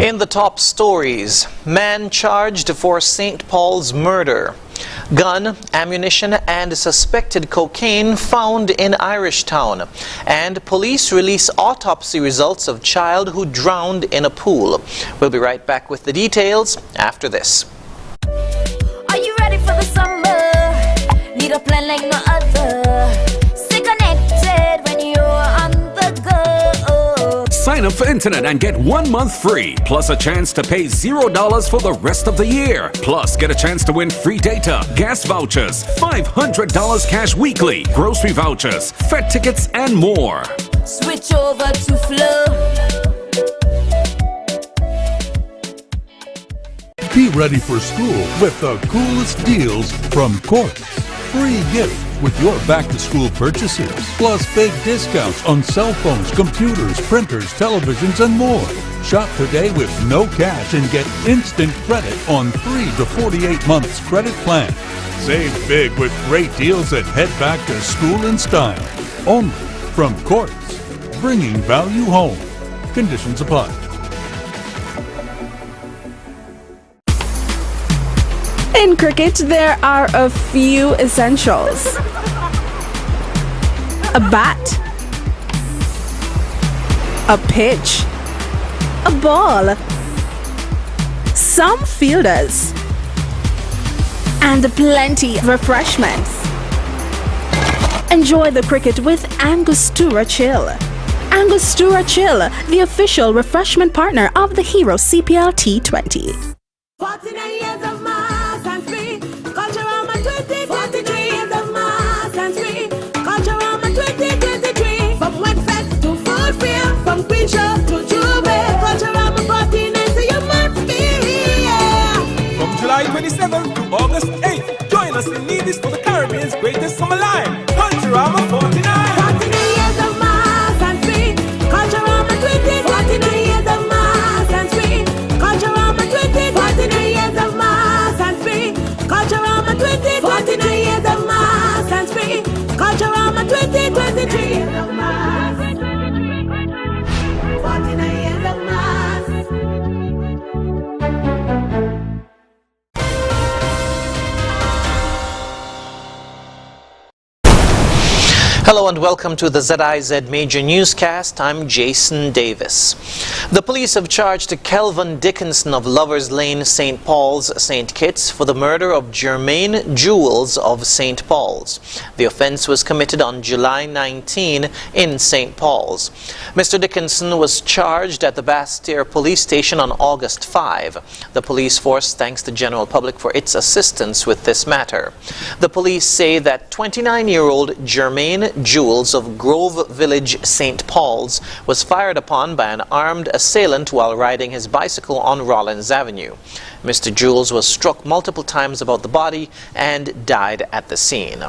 In the top stories, man charged for St. Paul's murder. Gun, ammunition and suspected cocaine found in Irishtown. And police release autopsy results of child who drowned in a pool. We'll be right back with the details after this. Are you ready for the summer? Need a plan like no other. Stay connected when you're on the go. Sign up for internet and get 1 month free, plus a chance to pay $0 for the rest of the year. Plus, get a chance to win free data, gas vouchers, $500 cash weekly, grocery vouchers, Fed tickets, and more. Switch over to Flow. Be ready for school with the coolest deals from Quartz. Free gift with your back-to-school purchases. Plus big discounts on cell phones, computers, printers, televisions, and more. Shop today with no cash and get instant credit on 3 to 48 months credit plan. Save big with great deals at Head Back to School in Style. Only from Quartz. Bringing value home. Conditions apply. In cricket, there are a few essentials. A bat, a pitch, a ball, some fielders, and plenty of refreshments. Enjoy the cricket with Angostura Chill. Angostura Chill, the official refreshment partner of the Hero CPL T20. 49 years of mass and free, Culturama 2023 years of mass and free, Culturama 2023. From Wetfest to Foodfield, from Queen Show to Juve, Culturama 49, so you must be here. From July 27th to August 8th, join us in Nevis for the Caribbean's greatest summer line, Culturama 49. 49 years of mass and free, Culturama 20, 49 years of mass and free, Culturama 20, 49 years of mass and free, Culturama 20, 49 years of mass and free, Culturama 2023 years of mass, 49 years of mass. Hello and welcome to the ZIZ Major Newscast. I'm Jason Davis. The police have charged Kelvin Dickinson of Lovers Lane, St. Paul's, St. Kitts for the murder of Jermaine Jules of St. Paul's. The offense was committed on July 19 in St. Paul's. Mr. Dickinson was charged at the Bastaire police station on August 5. The police force thanks the general public for its assistance with this matter. The police say that 29-year-old Jermaine Jules of Grove Village, St. Paul's, was fired upon by an armed assailant while riding his bicycle on Rollins Avenue. Mr. Jules was struck multiple times about the body and died at the scene.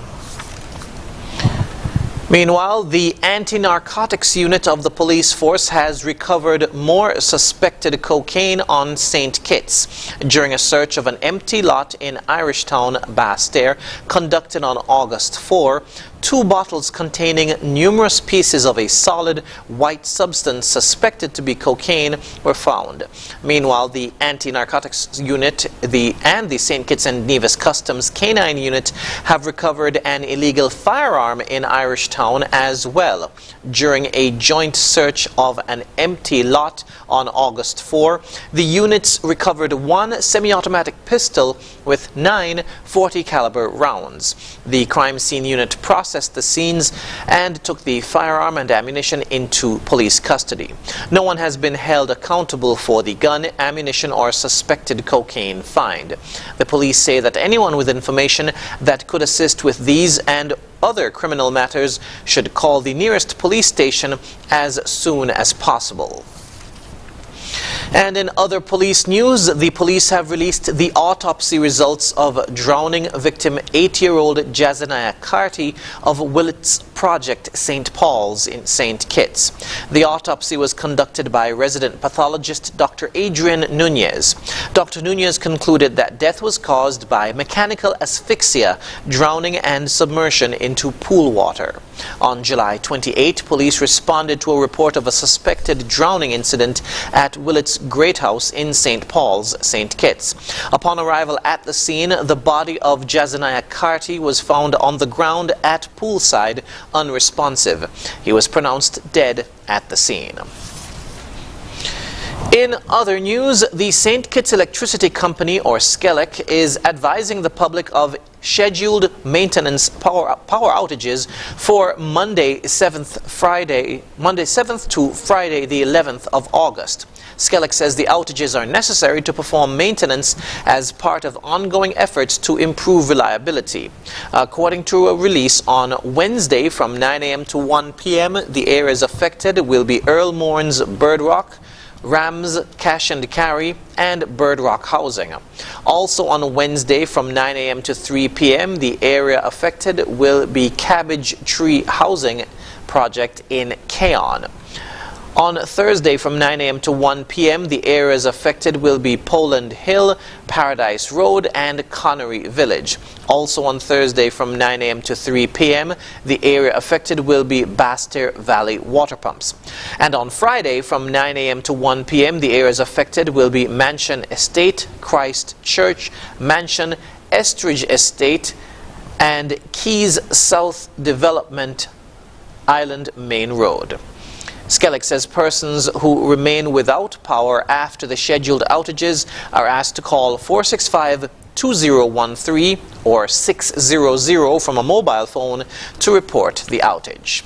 Meanwhile, the anti-narcotics unit of the police force has recovered more suspected cocaine on St. Kitts during a search of an empty lot in Irishtown, Bastaire, conducted on August 4. 2 bottles containing numerous pieces of a solid white substance suspected to be cocaine were found. Meanwhile, the anti-narcotics unit and the St. Kitts and Nevis Customs Canine Unit have recovered an illegal firearm in Irishtown as well during a joint search of an empty lot on August 4. The units recovered 1 semi-automatic pistol with 9 .40 caliber rounds. The crime scene unit processed the scenes and took the firearm and ammunition into police custody. No one has been held accountable for the gun, ammunition, or suspected cocaine find. The police say that anyone with information that could assist with these and other criminal matters should call the nearest police station as soon as possible. And in other police news, the police have released the autopsy results of drowning victim 8-year-old Jazaniah Carty of Willits Project St. Paul's in St. Kitts. The autopsy was conducted by resident pathologist Dr. Adrian Nunez. Dr. Nunez concluded that death was caused by mechanical asphyxia, drowning and submersion into pool water. On July 28, police responded to a report of a suspected drowning incident at Willett's Great House in St. Paul's, St. Kitts. Upon arrival at the scene, the body of Jazaniah Carty was found on the ground at poolside, unresponsive. He was pronounced dead at the scene. In other news, the St. Kitts Electricity Company, or SCELEC, is advising the public of scheduled maintenance power outages for Monday 7th to Friday the 11th of August. SCELEC says the outages are necessary to perform maintenance as part of ongoing efforts to improve reliability. According to a release on Wednesday from 9 a.m. to 1 p.m., the areas affected will be Earl Mourns Bird Rock, Rams, Cash and Carry, and Bird Rock housing. Also on Wednesday from 9 a.m. to 3 p.m., the area affected will be Cabbage Tree Housing Project in Keon. On Thursday from 9 a.m. to 1 p.m., the areas affected will be Poland Hill, Paradise Road, and Connery Village. Also on Thursday from 9 a.m. to 3 p.m., the area affected will be Baster Valley Water Pumps. And on Friday from 9 a.m. to 1 p.m., the areas affected will be Mansion Estate, Christ Church, Mansion, Estridge Estate, and Keys South Development Island Main Road. SCELEC says persons who remain without power after the scheduled outages are asked to call 465-2013 or 600 from a mobile phone to report the outage.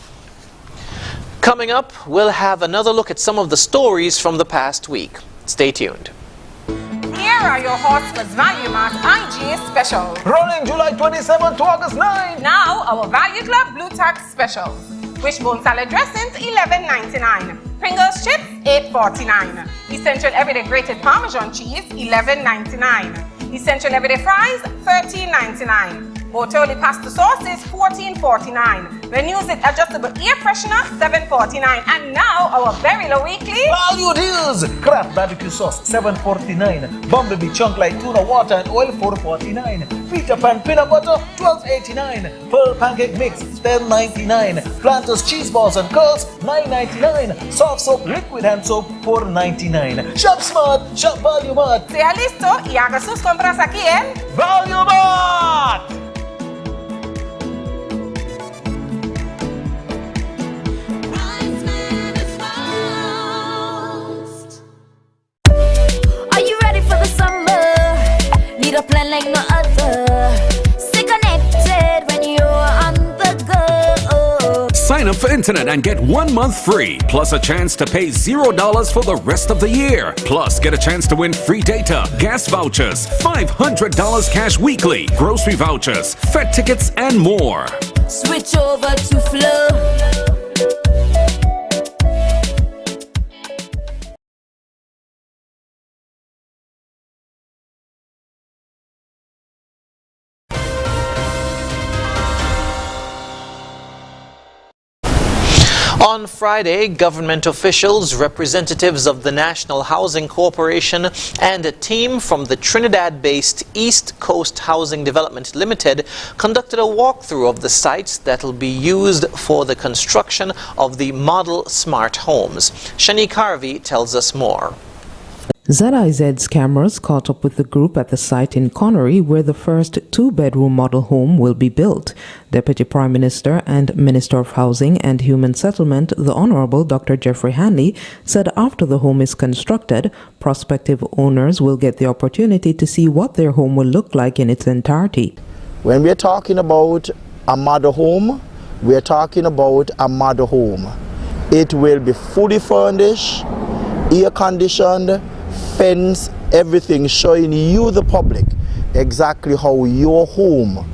Coming up, we'll have another look at some of the stories from the past week. Stay tuned. Here are your Horseless Value Mart IGA specials. Running July 27 to August 9. Now, our Value Club Blue Tax specials. Wishbone salad dressings, $11.99. Pringles chips, $8.49. Essential Everyday Grated Parmesan cheese, $11.99. Essential Everyday fries, $13.99. Bortoli pasta sauces, $14.49. When used with adjustable air freshener, $7.49. And now our very low weekly value deals. Kraft barbecue sauce, $7.49. Bumblebee chunk like tuna water and oil, $4.49. Peter Pan peanut butter, $12.89. Pearl pancake mix, $10.99. Planters cheese balls and curls, $9.99. Soft soap, liquid hand soap, $4.99. Shop smart, shop Value Mart. sea listo y haga sus compras aquí en Value Mart. A plan like no other. Stay connected when you're on the go. Sign up for internet and get 1 month free, plus a chance to pay $0 for the rest of the year. Plus, get a chance to win free data, gas vouchers, $500 cash weekly, grocery vouchers, Fed tickets, and more. Switch over to Flow. On Friday, government officials, representatives of the National Housing Corporation, and a team from the Trinidad-based East Coast Housing Development Limited conducted a walkthrough of the sites that will be used for the construction of the model smart homes. Shanique Harvey tells us more. ZIZ's cameras caught up with the group at the site in Connery where the first two-bedroom model home will be built. Deputy Prime Minister and Minister of Housing and Human Settlement, the Honorable Dr. Jeffrey Hanley, said after the home is constructed, prospective owners will get the opportunity to see what their home will look like in its entirety. When we're talking about a model home, we're talking about a model home. It will be fully furnished, air-conditioned, fence, everything, showing you, the public, exactly how your home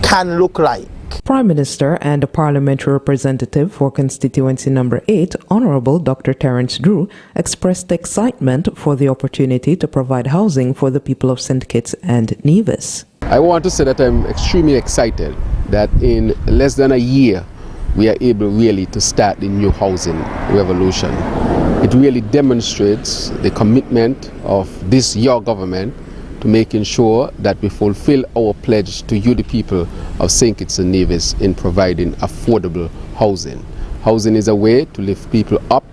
can look like. Prime Minister and a parliamentary representative for constituency number 8, Honorable Dr. Terence Drew, expressed excitement for the opportunity to provide housing for the people of St. Kitts and Nevis. I want to say that I'm extremely excited that in less than a year we are able really to start the new housing revolution. It really demonstrates the commitment of this your government to making sure that we fulfill our pledge to you, the people of St. Kitts and Nevis, in providing affordable housing. Housing is a way to lift people up,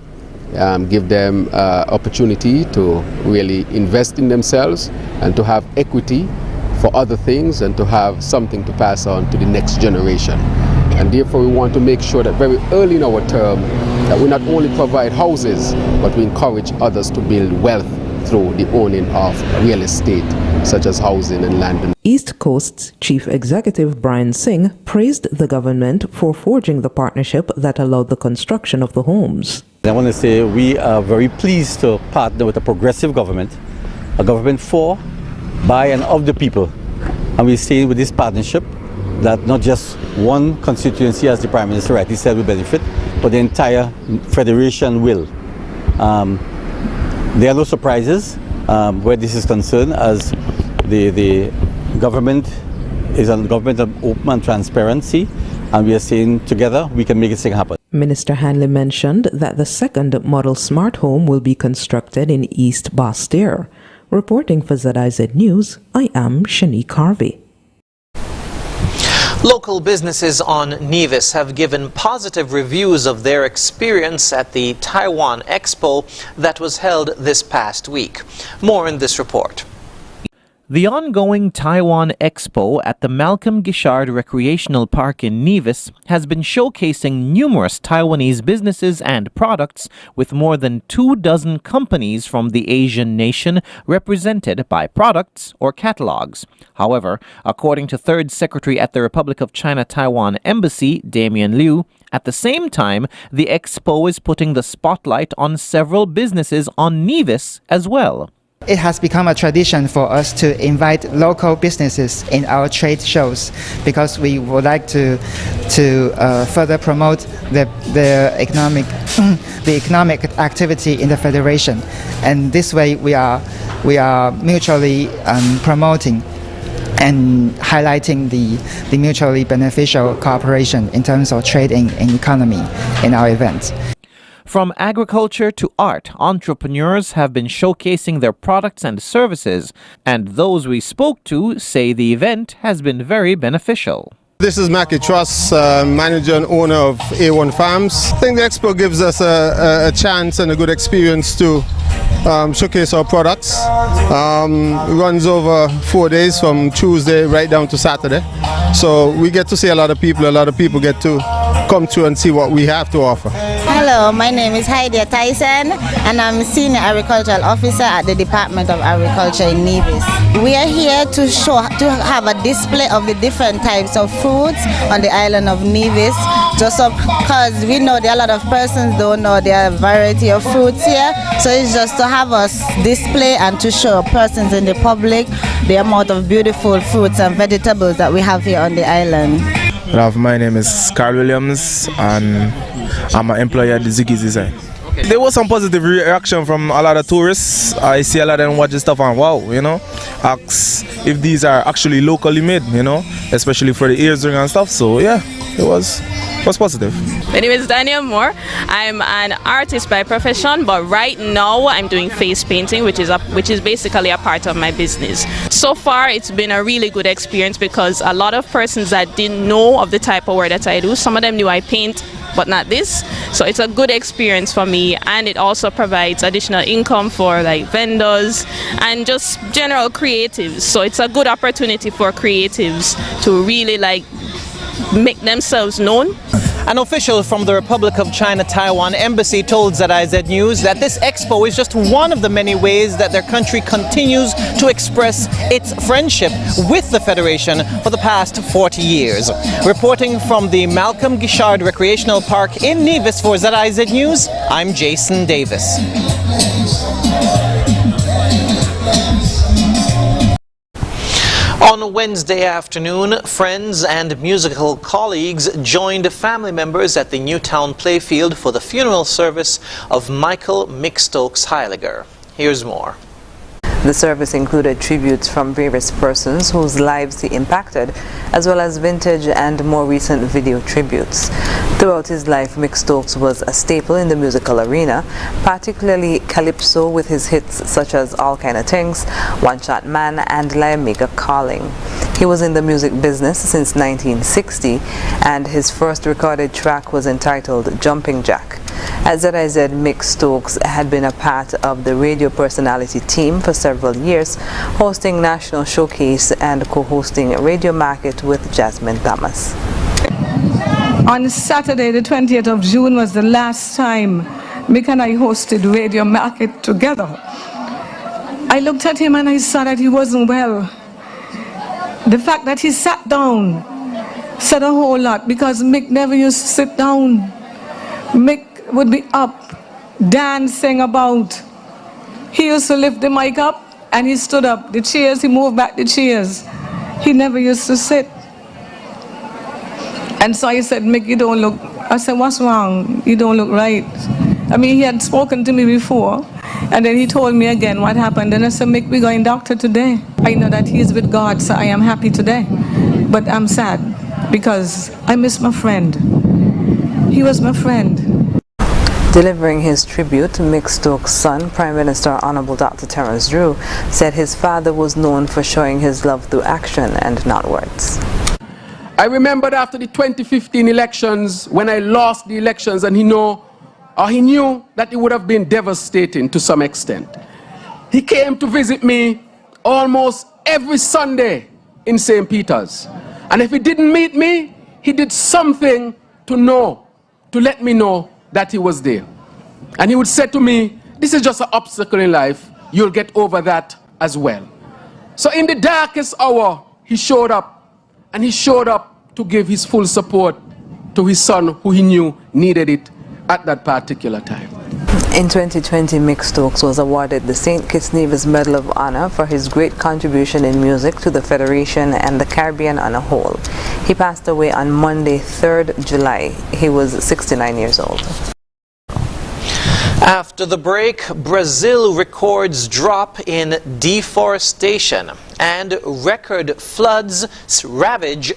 give them opportunity to really invest in themselves and to have equity for other things and to have something to pass on to the next generation. And therefore we want to make sure that very early in our term that we not only provide houses, but we encourage others to build wealth through the owning of real estate, such as housing and land. East Coast's Chief Executive Brian Singh praised the government for forging the partnership that allowed the construction of the homes. I want to say we are very pleased to partner with a progressive government, a government for, by and of the people. And we say with this partnership that not just one constituency, as the Prime Minister rightly said, will benefit, but the entire Federation will. There are no surprises where this is concerned, as the government is a government of open and transparency, and we are saying together we can make this thing happen. Minister Hanley mentioned that the second model smart home will be constructed in East Basse-Terre. Reporting for ZIZ News, I am Shanique Harvey. Local businesses on Nevis have given positive reviews of their experience at the Taiwan Expo that was held this past week. More in this report. The ongoing Taiwan Expo at the Malcolm Gishard Recreational Park in Nevis has been showcasing numerous Taiwanese businesses and products, with more than 24 companies from the Asian nation represented by products or catalogs. However, according to Third Secretary at the Republic of China Taiwan Embassy, Damian Liu, at the same time, the Expo is putting the spotlight on several businesses on Nevis as well. It has become a tradition for us to invite local businesses in our trade shows because we would like to further promote the economic activity in the Federation, and this way we are mutually promoting and highlighting the mutually beneficial cooperation in terms of trade and economy in our events. From agriculture to art, entrepreneurs have been showcasing their products and services, and those we spoke to say the event has been very beneficial. This is Mackie Truss, manager and owner of A1 Farms. I think the expo gives us a chance and a good experience to showcase our products. It runs over 4 days from Tuesday right down to Saturday. So we get to see a lot of people get to come through and see what we have to offer. Hello, my name is Heidi Tyson and I'm Senior Agricultural Officer at the Department of Agriculture in Nevis. We are here to have a display of the different types of fruits on the island of Nevis, just because we know there are a lot of persons don't know there are a variety of fruits here, so it's just to have us display and to show persons in the public the amount of beautiful fruits and vegetables that we have here on the island. My name is Carl Williams and I'm an employee at the ZIZ. There was some positive reaction from a lot of tourists. I see a lot of them watch this stuff and wow, ask if these are actually locally made, especially for the earrings and stuff. So yeah, it was positive. My name is Daniel Moore. I'm an artist by profession, but right now I'm doing face painting, which is basically a part of my business. So far, it's been a really good experience because a lot of persons that didn't know of the type of work that I do, some of them knew I paint, but not this. So it's a good experience for me, and it also provides additional income for like vendors and just general creatives. So it's a good opportunity for creatives to really make themselves known. An official from the Republic of China Taiwan Embassy told ZIZ News that this expo is just one of the many ways that their country continues to express its friendship with the Federation for the past 40 years. Reporting from the Malcolm Gishard Recreational Park in Nevis for ZIZ News, I'm Jason Davis. On Wednesday afternoon, friends and musical colleagues joined family members at the Newtown Playfield for the funeral service of Michael Mick Stokes Heiliger. Here's more. The service included tributes from various persons whose lives he impacted, as well as vintage and more recent video tributes. Throughout his life, Mick Stokes was a staple in the musical arena, particularly calypso with his hits such as All Kinda Things, One Shot Man and La Amiga Calling. He was in the music business since 1960, and his first recorded track was entitled Jumping Jack. At ZIZ, Mick Stokes had been a part of the radio personality team for several years, hosting National Showcase and co-hosting Radio Market with Jasmine Thomas. On Saturday, the 20th of June, was the last time Mick and I hosted Radio Market together. I looked at him and I saw that he wasn't well. The fact that he sat down said a whole lot, because Mick never used to sit down. Mick would be up, dancing about. He used to lift the mic up and he stood up. The chairs, he moved back the chairs. He never used to sit. And so I said, Mick, you don't look, I said, what's wrong? You don't look right. I mean, he had spoken to me before, and then he told me again what happened. And I said, Mick, we're going doctor today. I know that he's with God, so I am happy today. But I'm sad because I miss my friend. He was my friend. Delivering his tribute, Mick Stokes' son, Prime Minister Honorable Dr. Terence Drew, said his father was known for showing his love through action and not words. I remembered after the 2015 elections, when I lost the elections, and he knew that it would have been devastating to some extent. He came to visit me almost every Sunday in St. Peter's. And if he didn't meet me, he did something to let me know that he was there. And he would say to me, this is just an obstacle in life, you'll get over that as well. So in the darkest hour, he showed up, and he showed up to give his full support to his son, who he knew needed it at that particular time. In 2020, Mick Stokes was awarded the St. Kitts Nevis Medal of Honor for his great contribution in music to the Federation and the Caribbean on a whole. He passed away on Monday, 3rd July. He was 69 years old. After the break, Brazil records drop in deforestation and record floods ravage